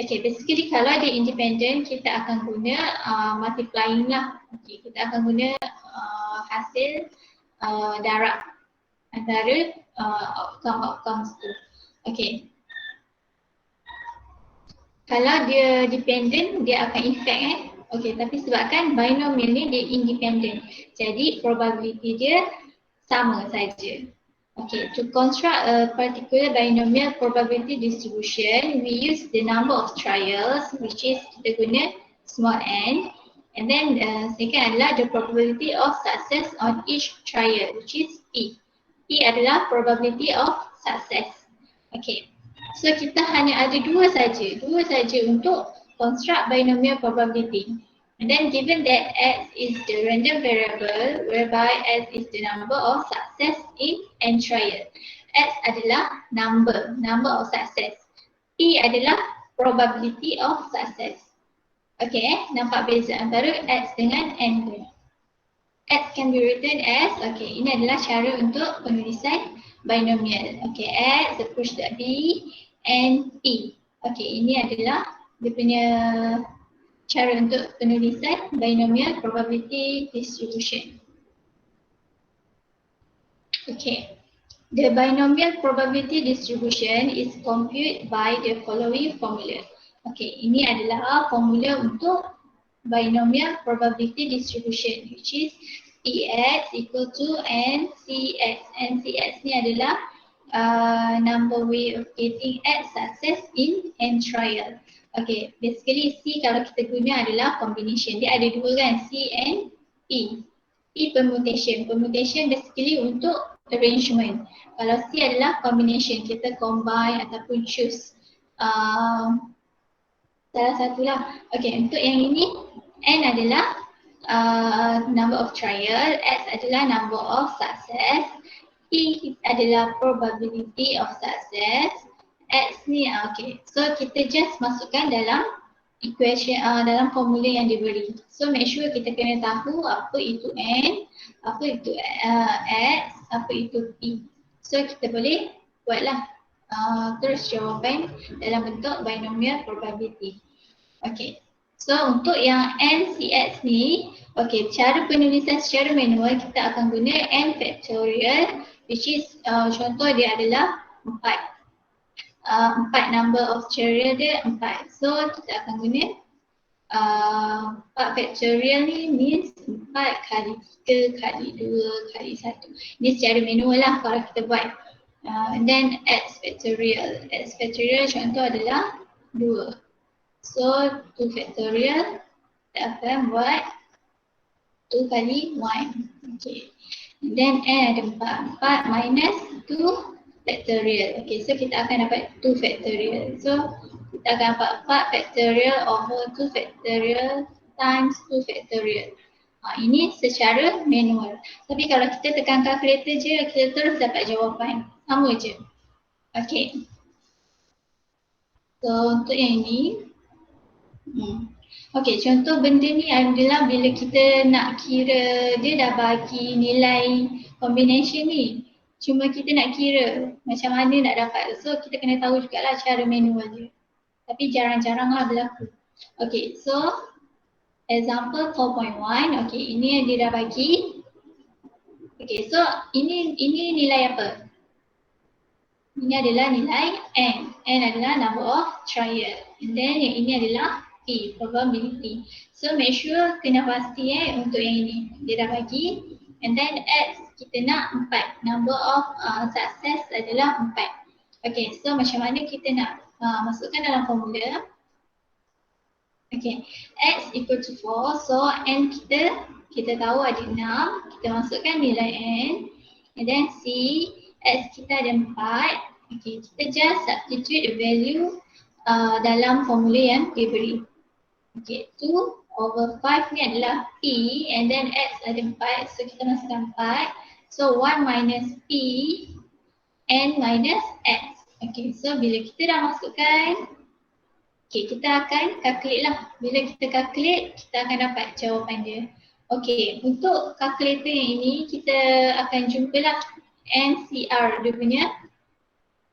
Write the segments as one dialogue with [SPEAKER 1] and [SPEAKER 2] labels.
[SPEAKER 1] Okay, basically kalau dia independent, kita akan guna multiplying lah. Okay, kita akan guna hasil darab antara outcomes tu. Okay. Kalau dia dependent, dia akan effect Okay, tapi sebabkan binomial ni dia independent. Jadi probability dia sama saja. Okay, to construct a particular binomial probability distribution, we use the number of trials, which is kita guna small n, and then second adalah the probability of success on each trial, which is P. P adalah probability of success. Okay, so kita hanya ada dua saja untuk construct binomial probability. And then given that X is the random variable whereby X is the number of success in n trial. X adalah number of success. P adalah probability of success. Okay, nampak beza antara X dengan n tu. X can be written as, okay, ini adalah cara untuk penulisan binomial. Okay, X approach to B and P. Okay, ini adalah dia punya cara untuk penulisan binomial probability distribution. Okay, the binomial probability distribution is computed by the following formula. Okay, ini adalah formula untuk binomial probability distribution, which is Px equal to NCX. NCX ni adalah number way of getting X success in n trial. Okay, basically C kalau kita guna adalah combination. Dia ada dua kan, C and P. P permutation. Permutation basically untuk arrangement. Kalau C adalah combination, kita combine ataupun choose salah satulah. Okay, untuk yang ini N adalah number of trial, X adalah number of success, P adalah probability of success, X ni, okay. So kita just masukkan dalam equation, dalam formula yang diberi. So make sure kita kena tahu apa itu N, apa itu X, apa itu P. So kita boleh buatlah terus jawapan dalam bentuk binomial probability. Okay. So untuk yang NCX ni, okay, cara penulisan secara manual kita akan guna N factorial, which is contoh dia adalah 4. 4 number of factorial dia 4. So kita akan guna 4 factorial ni means 4 kali 3 kali 2 kali 1. Ini secara manual lah kalau kita buat. Then X factorial. X factorial contoh adalah 2. So 2 factorial kita akan buat 2 kali 1. Okay. Then N ada 4. 4 minus 2 factorial. Okay, so kita akan dapat 2 factorial. So kita akan dapat 4 factorial over 2 factorial times 2 factorial. Ini secara manual. Tapi kalau kita tekan calculator je, kita terus dapat jawapan. Sama je. Okay. So untuk yang ini, okay, contoh benda ni adalah bila kita nak kira dia dah bagi nilai combination ni. Cuma kita nak kira macam mana nak dapat. So kita kena tahu jugalah cara manual dia. Tapi jarang-jarang lah berlaku. Okay, so example 4.1. Okay, ini yang dia dah bagi. Okay, so ini nilai apa? Ini adalah nilai N. N adalah number of trial. And then yang ini adalah P, probability. So make sure kena pasti untuk yang ini. Dia dah bagi. And then X kita nak 4. Number of success adalah 4. Okay, so macam mana kita nak masukkan dalam formula. Okay, X equal to 4. So N kita tahu ada 6. Kita masukkan nilai N. And then C, X kita ada 4. Okay, kita just substitute the value dalam formula yang diberi. Okay, 2 over 5 ni adalah P and then X ada 4. So kita masukkan 4. So 1 minus P, N minus X. Okay, so bila kita dah masukkan, okay, kita akan calculate lah. Bila kita calculate, kita akan dapat jawapan dia. Okay, untuk calculator yang ini, kita akan jumpalah NCR dia punya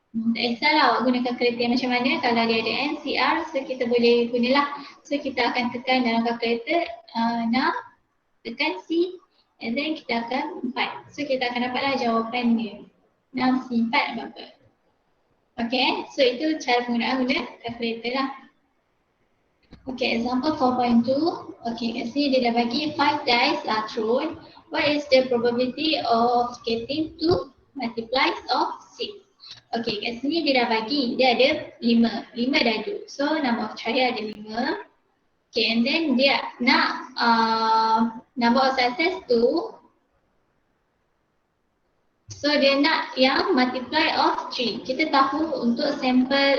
[SPEAKER 1] Tak kisahlah awak gunakan kalkulator macam mana. Kalau dia ada NCR, so kita boleh gunalah. So kita akan tekan dalam kalkulator 6, tekan C, and then kita akan 4. So kita akan dapatlah jawapan dia. 6 C 4 berapa? Okay, so itu cara penggunaan guna kalkulator lah. Okay, example 4.2. Okay, kat sini dia dah bagi 5 dice are thrown. What is the probability of getting 2 multiplies of 6? Okay, kat sini dia dah bagi, dia ada 5 dadu. So, number of trial ada 5. Okay, and then dia nak number of success tu. So, dia nak yang multiply of 3. Kita tahu untuk sampel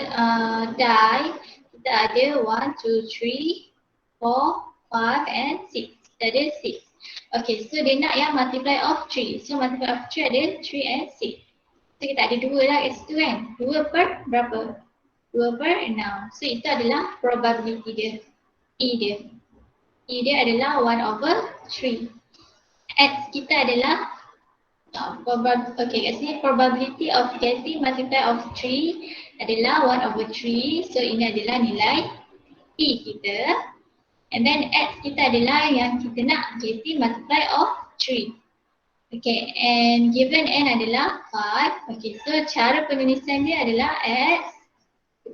[SPEAKER 1] die, kita ada 1, 2, 3, 4, 5 and 6. Kita ada 6. Okay, so dia nak yang multiply of 3. So, multiply of 3 ada 3 and 6. So, kita ada 2 lah kat situ kan. 2 per berapa? 2 per 6. So, itu adalah probability dia. E dia. E dia adalah 1 over 3. X kita adalah okay, kat sini probability of getting multiply of 3 adalah 1 over 3. So, ini adalah nilai E kita. And then X kita adalah yang kita nak getting multiply of 3. Okay, and given N adalah 5. Okay, so cara penulisan dia adalah X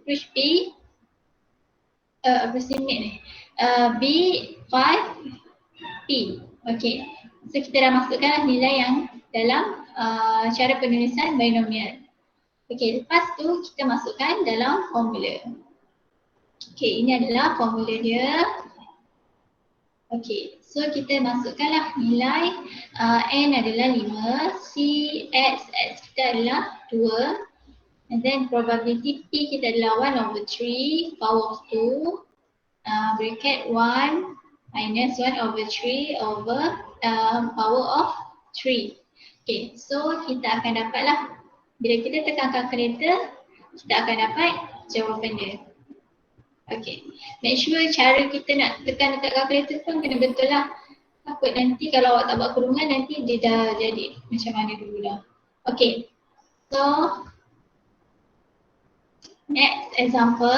[SPEAKER 1] push B approximate ni B 5 P. Okay, so kita dah masukkan nilai yang dalam cara penulisan binomial. Okay, lepas tu kita masukkan dalam formula. Okay, ini adalah formula dia. Okay, so kita masukkanlah nilai N adalah 5, C, X kita adalah 2, and then probability P kita adalah 1 over 3, power of 2, bracket 1 minus 1 over 3 over power of 3. Okay, so kita akan dapatlah, bila kita tekan kalkulator, kita akan dapat jawapan dia. Okay, make sure cara kita nak tekan dekat kalkulator pun kena betul lah. Takut nanti kalau awak tak buat kurungan nanti dia dah jadi macam mana dulu lah. Okay, so next example.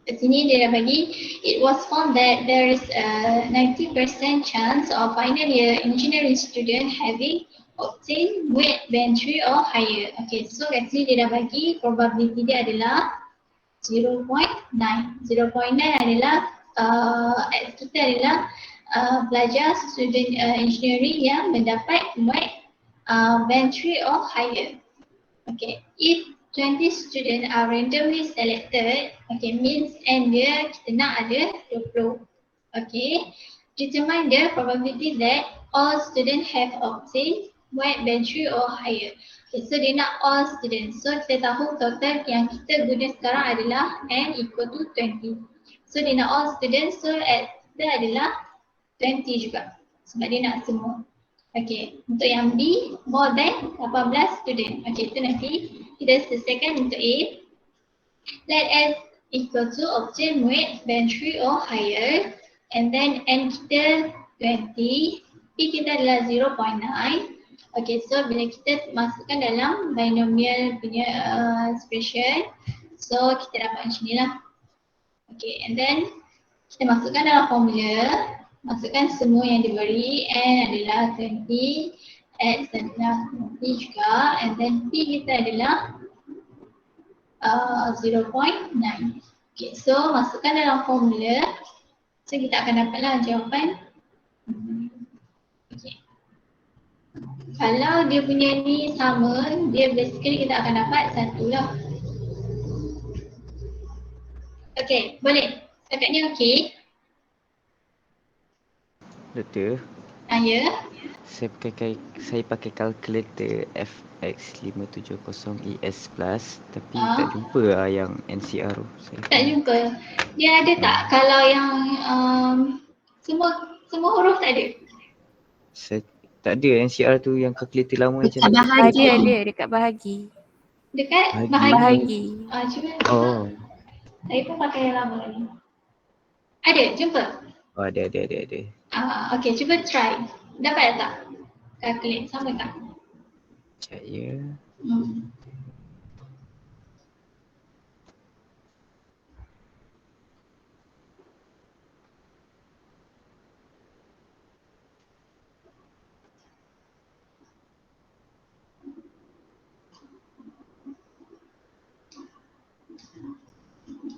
[SPEAKER 1] Kat sini dia dah bagi, it was found that there is a 90% chance of final year engineering student having obtained weight band 3 or higher. Okay, so kat sini dia dah bagi probability dia adalah 0.9. 0.9 adalah kita adalah pelajar student engineering yang mendapat weight band 3 or higher. Okay, if 20 students are randomly selected, okay, means N dia kita nak ada 20. Okay, determine the probability that all students have obtained weight band 3 or higher. Okay, so dia nak all students. So kita tahu total yang kita guna sekarang adalah N equal to 20. So dia nak all students, so X kita adalah 20 juga. Sebab dia nak semua. Okay, untuk yang B, more than 18 student. Okay, itu nanti kita selesaikan untuk A. Let S equal to obtain weight band 3 or higher. And then N kita 20, P kita adalah 0.9. Okay, so bila kita masukkan dalam binomial punya expression, so kita dapat macam ni lah. Okay, and then kita masukkan dalam formula, masukkan semua yang diberi. N adalah 20, X adalah 20 juga, and then P kita adalah 0.9. Okay, so masukkan dalam formula, so kita akan dapatlah jawapan. Okay. Kalau dia punya ni sama, dia basically kita akan dapat 1 lah. Okay, boleh? Setakat ni okey?
[SPEAKER 2] Doktor,
[SPEAKER 1] Ya?
[SPEAKER 2] saya pakai kalkulator FX570ES Plus tapi tak jumpa yang NCR tu.
[SPEAKER 1] Tak jumpa. Dia ada tak kalau yang semua huruf tak ada?
[SPEAKER 2] Saya tak ada NCR tu yang kalkulator lama macam
[SPEAKER 3] Dekat bahagi ada, dekat bahagi.
[SPEAKER 1] Dekat
[SPEAKER 2] Bahagi.
[SPEAKER 1] bahagi.
[SPEAKER 3] Bahagi.
[SPEAKER 1] Cuba.
[SPEAKER 2] Oh.
[SPEAKER 1] Saya pun pakai yang lama ni. Ada, jumpa?
[SPEAKER 2] Oh, ada.
[SPEAKER 1] Okay, cuba try. Dapat tak? Calculate, sama tak?
[SPEAKER 2] Sekejap ya.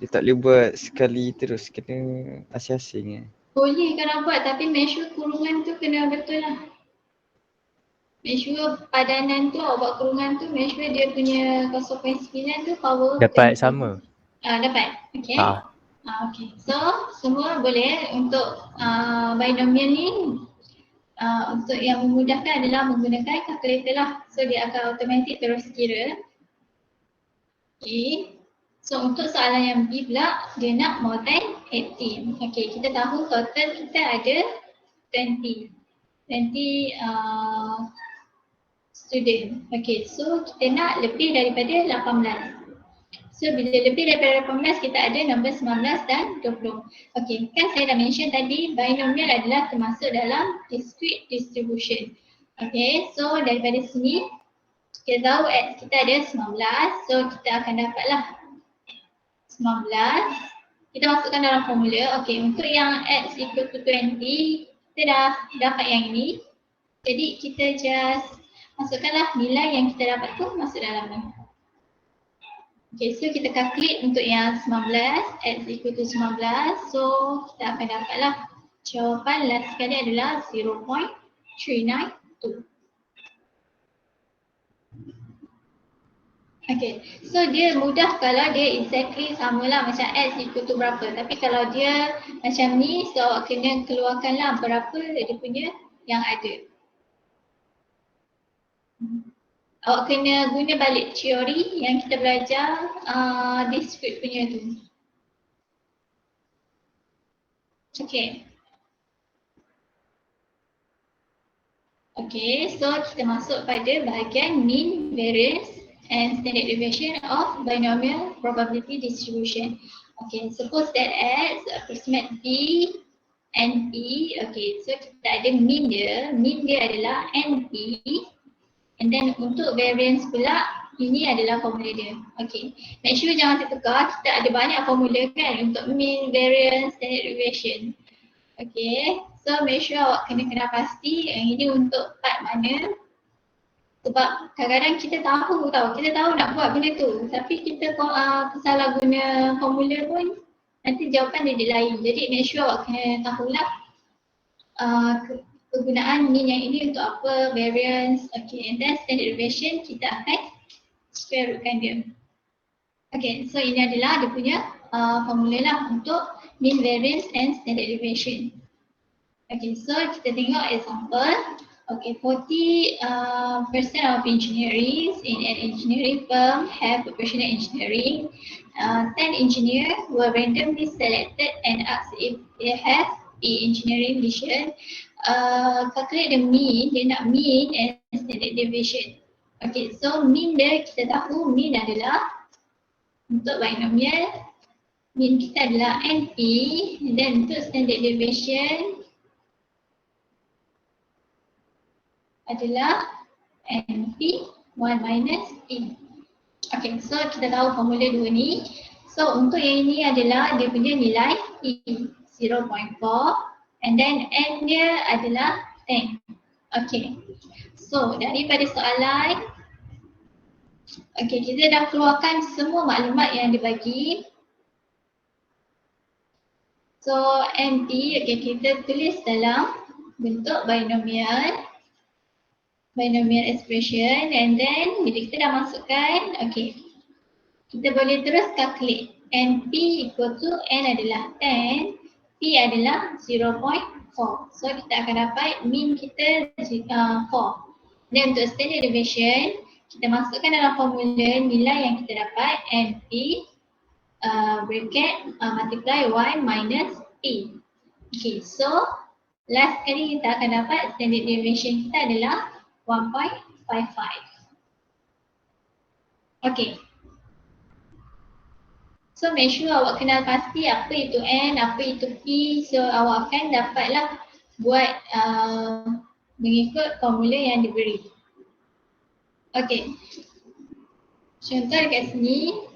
[SPEAKER 2] Dia tak boleh buat sekali terus, kena asing-asing.
[SPEAKER 1] Boleh kalau buat tapi make sure kurungan tu kena betul lah. Make sure padanan tu, awak buat kurungan tu, make sure dia punya 0.9 tu power
[SPEAKER 4] Dapat
[SPEAKER 1] 20.
[SPEAKER 4] sama.
[SPEAKER 1] Dapat, okay. Okay, so semua boleh untuk binomial ni. Untuk yang memudahkan adalah menggunakan kalkulator lah. So dia akan automatic terus kira. Okay. So untuk soalan yang B pula, dia nak more than 18. Okay, kita tahu total kita ada 20 student. Okay, so kita nak lebih daripada 18. So bila lebih daripada 18 kita ada nombor 19 dan 20. Okay, kan saya dah mention tadi binomial adalah termasuk dalam discrete distribution. Okay, so daripada sini kita tahu X kita ada 19. So kita akan dapatlah 19. Kita masukkan dalam formula. Okay, untuk yang X equal to 20 kita dah dapat yang ini. Jadi kita just masukkanlah nilai yang kita dapat tu masuk dalam ni. Okay, so kita calculate untuk yang 19, X equal to 19. So kita akan dapatlah jawapan last sekali adalah 0.392. Okay, so dia mudah kalau dia exactly samalah macam X equal to berapa. Tapi kalau dia macam ni, so awak kena keluarkanlah berapa dia punya yang ada. Awak kena guna balik teori yang kita belajar discrete punya tu. Okay. Okay, so kita masuk pada bahagian mean, variance and standard deviation of binomial probability distribution. Okay, suppose that X approximate B and P. Okay, so kita ada mean dia adalah NP. And then untuk variance pula, ini adalah formula dia. Okay, make sure jangan tertukar, kita ada banyak formula kan untuk mean, variance, standard deviation. Okay, so make sure awak kena pasti yang ini untuk part mana. Sebab kadang-kadang kita tahu nak buat benda tu, tapi kita salah guna formula pun nanti jawapan dia lain. Jadi make sure awak kena tahulah kegunaan mean yang ini untuk apa, variance, okay, and then standard deviation kita akan square rootkan dia. Okay, so ini adalah dia punya formula lah untuk mean, variance and standard deviation. Okay, so kita tengok example. Okay, 40% of engineers in an engineering firm have professional engineering. 10 engineers were randomly selected and asked if they have the engineering vision. Calculate the mean, dia nak mean and standard deviation. Okay, so mean dia kita tahu mean adalah untuk binomial, mean kita adalah NP, dan untuk standard deviation adalah NP 1 minus P. Okay, so kita tahu formula dua ni. So untuk yang ini adalah dia punya nilai P 0.4 and then N dia adalah 10. Okay, so daripada soalan, okay, kita dah keluarkan semua maklumat yang dibagi. So NP, okay, kita tulis dalam bentuk binomial expression, and then bila kita dah masukkan, okay, kita boleh terus calculate. NP equal to N adalah 10, P adalah 0.4. So kita akan dapat mean kita 4. Dan untuk standard deviation, kita masukkan dalam formula nilai yang kita dapat, NP bracket multiply 1 minus P. Okay, so last kali kita akan dapat standard deviation kita adalah 1.55. Okay. So make sure awak kenal pasti apa itu N, apa itu P. So awak akan dapatlah buat mengikut formula yang diberi. Okay. Contoh dekat sini.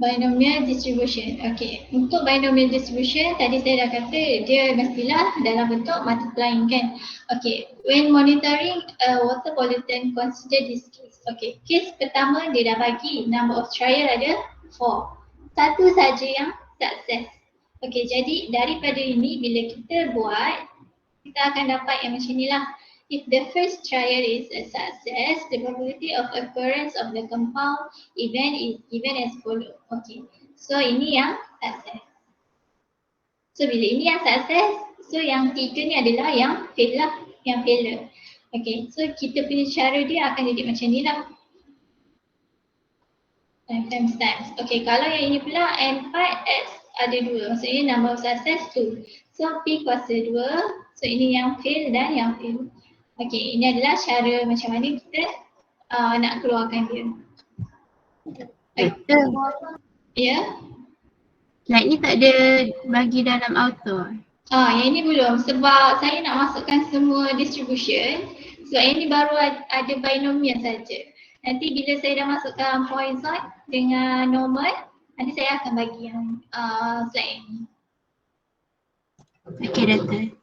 [SPEAKER 1] Binomial distribution. Okay, untuk binomial distribution tadi saya dah kata dia mestilah dalam bentuk multiplying kan. Okay, when monitoring a water pollutant, consider this case. Okay, case pertama dia dah bagi number of trial ada 4. Satu saja yang success. Okay, jadi daripada ini bila kita buat, kita akan dapat yang macam ni lah. If the first trial is a success, the probability of occurrence of the compound event is given as follow. Okay, so ini yang success. So bila ini yang success, so yang tiga ni adalah yang fail lah, yang failure. Okay, so kita punya cara dia akan jadi macam ni lah. Times. Okay, kalau yang ini pula N4 X ada 2, maksudnya number of success 2. So P kuasa 2, so ini yang fail dan yang fail. Okay, ini adalah cara macam mana kita nak keluarkan dia.
[SPEAKER 4] Betul.
[SPEAKER 1] Ya?
[SPEAKER 4] Slide ni tak ada bagi dalam auto.
[SPEAKER 1] Yang ini belum sebab saya nak masukkan semua distribution. Sebab yang ini baru ada binomial saja. Nanti bila saya dah masukkan Poisson dengan normal, nanti saya akan bagi yang slide ini.
[SPEAKER 4] Okey, Dato'.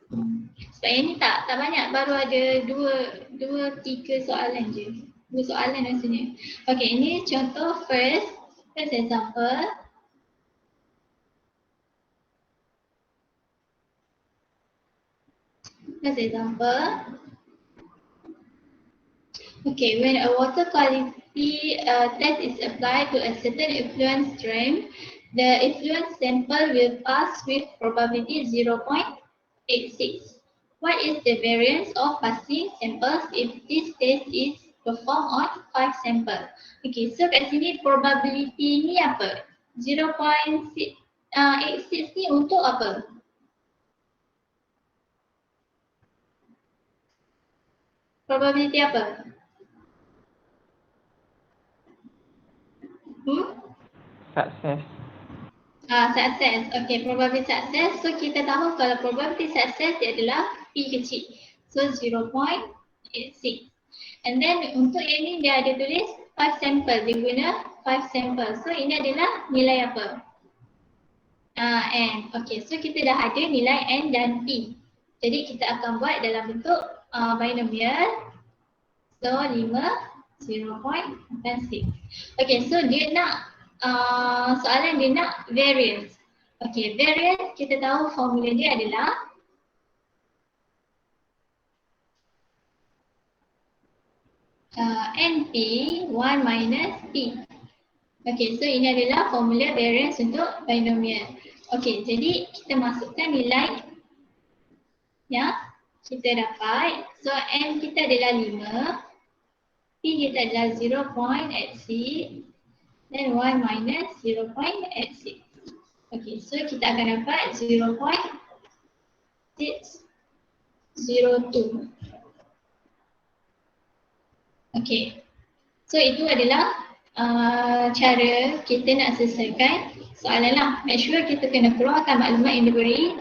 [SPEAKER 1] Sebab yang ni tak banyak, baru ada 2-3 soalan je. 2 soalan rasanya. Okay, ini contoh first example. First example. Okay, when a water quality test is applied to a certain effluent stream, the effluent sample will pass with probability 0.86. What is the variance of passing samples if this test is performed on 5 samples? Okay, so kat sini probability ni apa? 0.86 ni untuk apa? Probability apa?
[SPEAKER 2] Success.
[SPEAKER 1] Success. Okay, probability success. So kita tahu kalau probability success dia adalah P kecil. So 0.86. And then untuk yang ni dia ada tulis 5 samples. Dia guna 5 samples. So ini adalah nilai apa? N. Okay, so kita dah ada nilai N dan P. Jadi kita akan buat dalam bentuk binomial. So 5, 0.6. Okay, so dia nak soalan dia nak variance. Okay, variance kita tahu formula dia adalah NP 1 minus P. Okay, so ini adalah formula variance untuk binomial. Okay, jadi kita masukkan nilai yang kita dapat. So N kita adalah 5. P kita adalah 0.86 dan 1 minus 0.86. Okay, so kita akan dapat 0.602. Okay, so itu adalah cara kita nak selesaikan soalan lah. Make sure kita kena keluarkan maklumat yang diberi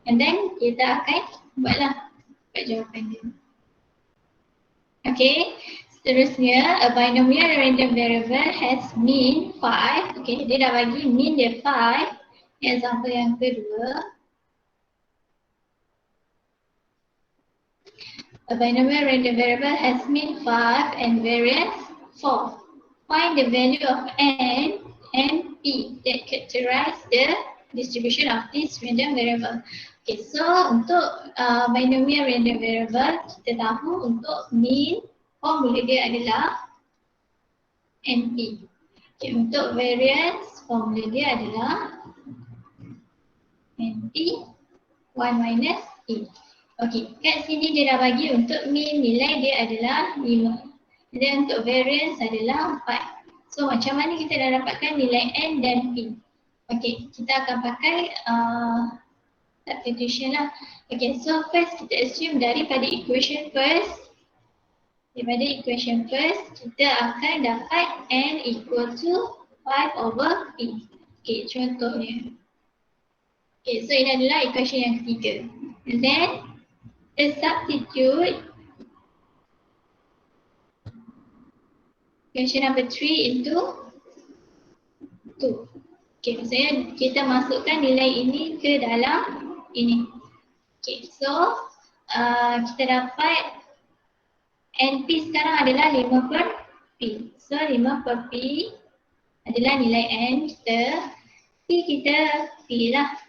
[SPEAKER 1] and then kita akan buatlah jawapan dia. Okay, seterusnya a binomial random variable has mean 5. Okay, dia dah bagi mean dia 5. Example yang kedua. A binomial random variable has mean 5 and variance 4. Find the value of N and P that characterize the distribution of this random variable. Okay, so untuk binomial random variable, kita tahu untuk mean, formula dia adalah NP. Okay, untuk variance, formula dia adalah NP 1 minus P. Okay, kat sini dia dah bagi untuk mean nilai dia adalah 5. Dan untuk variance adalah 4. So macam mana kita dah dapatkan nilai N dan P? Okay, kita akan pakai substitution lah. Okay, so first kita assume daripada equation first. Daripada equation first, kita akan dapat N equal to 5 over P. Okay, contohnya. Okay, so ini adalah equation yang ketiga. And then, kita substitute equation number 3 into 2. Okay, maksudnya kita masukkan nilai ini ke dalam ini. Okay, so kita dapat NP sekarang adalah 5 per P. So 5 per P adalah nilai N kita. P kita P lah.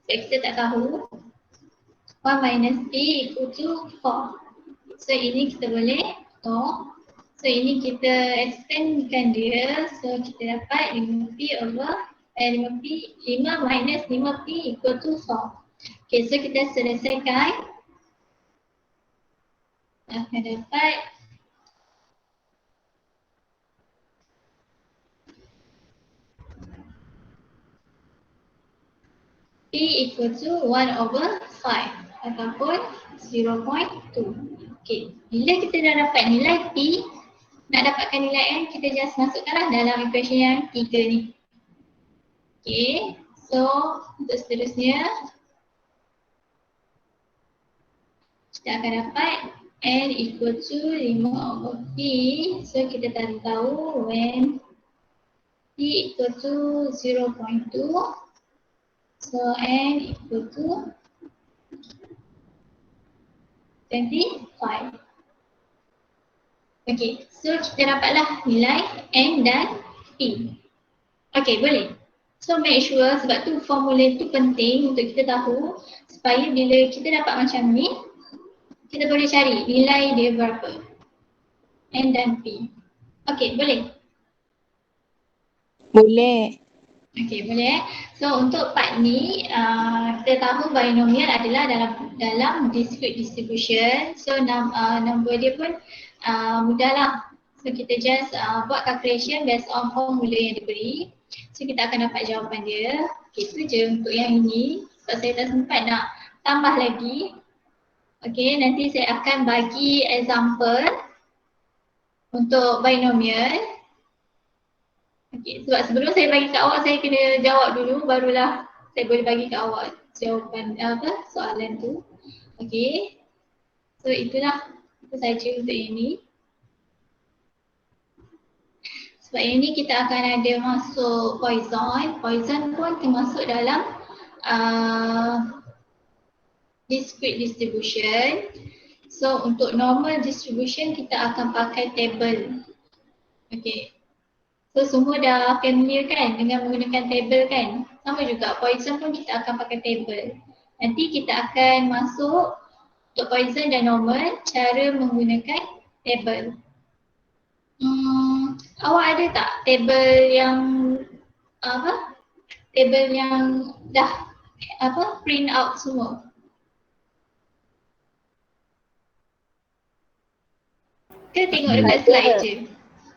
[SPEAKER 1] So kita tak tahu. 1 minus P equal to 4. So ini kita boleh potong. So ini kita extendkan dia. So kita dapat 5P over 5 minus 5P equal to 4. Okay, so kita selesaikan. Akan dapat P equal to 1 over 5 ataupun 0.2. Okay, bila kita dah dapat nilai P, nak dapatkan nilai N, kita just masukkanlah dalam equation yang 3 ni. Okay, so untuk seterusnya kita akan dapat N equal to 5 over P. So kita tadi tahu when P equal to 0.2. So N equal to 25. Okay, so kita dapatlah nilai N dan P. Okay, boleh. So make sure, sebab tu formula tu penting untuk kita tahu supaya bila kita dapat macam ni, kita boleh cari nilai dia berapa. N dan P. Okay, boleh?
[SPEAKER 3] Boleh.
[SPEAKER 1] Okay, boleh. So untuk part ni, kita tahu binomial adalah dalam discrete distribution. So nombor dia pun mudahlah. So kita just buat calculation based on formula yang diberi. So kita akan dapat jawapan dia. Okay, itu je untuk yang ini. Sebab saya tak sempat nak tambah lagi. Okay, nanti saya akan bagi example untuk binomial. Okay, sebab sebelum saya bagi kat awak, saya kena jawab dulu, barulah saya boleh bagi kat awak jawapan soalan tu. Okay, so itulah itu saja untuk ini. Sebab ini kita akan ada masuk Poisson. Poisson pun termasuk dalam discrete distribution. So untuk normal distribution kita akan pakai table. Okay. So semua dah familiar kan dengan menggunakan table kan? Sama juga Poisson pun kita akan pakai table. Nanti kita akan masuk untuk Poisson dan normal cara menggunakan table. Awak ada tak table yang table yang dah print out semua? Ke tengok dekat slide je?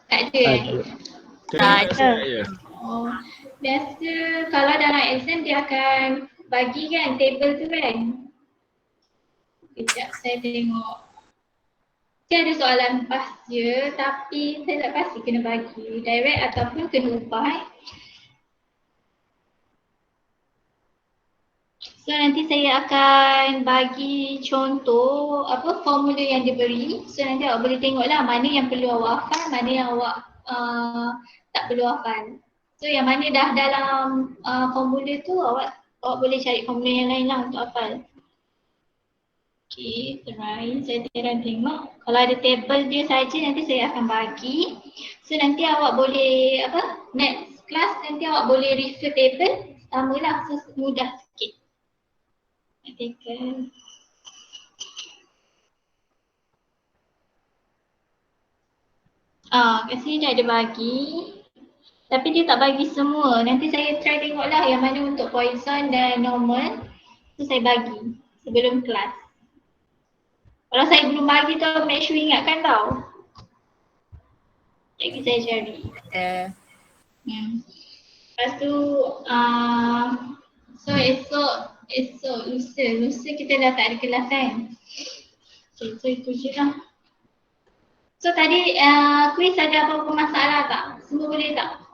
[SPEAKER 1] Tak ada
[SPEAKER 3] Tak ada.
[SPEAKER 1] Oh, biasa kalau dalam exam dia akan bagi kan table tu kan? Sekejap saya tengok. Dia ada soalan pas je tapi saya tak pasti kena bagi direct ataupun kena ubah. So nanti saya akan bagi contoh formula yang diberi. So nanti awak boleh tengoklah mana yang perlu awak hafal, mana yang awak tak perlu hafal. So yang mana dah dalam formula tu awak boleh cari formula yang lain lah untuk hafal. Okay, try. Saya tengok. Kalau ada table dia saja nanti saya akan bagi. So nanti awak boleh next class nanti awak boleh refer table. Samalah, so mudah sikit. Artikel. Kat sini dia ada bagi. Tapi dia tak bagi semua. Nanti saya try tengoklah yang mana untuk Poisson dan normal. So saya bagi sebelum kelas. Kalau saya belum bagi tu, make sure ingatkan tau. Jadi saya cari. Lepas tu, so esok lusa kita dah tak ada kelas kan. Okay, so itu je lah. So tadi quiz ada apa-apa masalah tak? Semua boleh tak?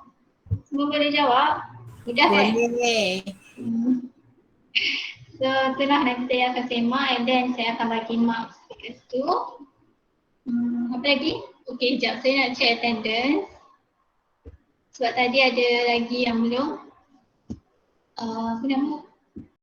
[SPEAKER 1] Semua boleh jawab? Mudah kan?
[SPEAKER 3] Boleh.
[SPEAKER 1] So itulah nanti saya akan semak and then saya akan bagi marks dekat situ. Apa lagi? Okay, sekejap saya nak check attendance. Sebab tadi ada lagi yang belum. Apa nama?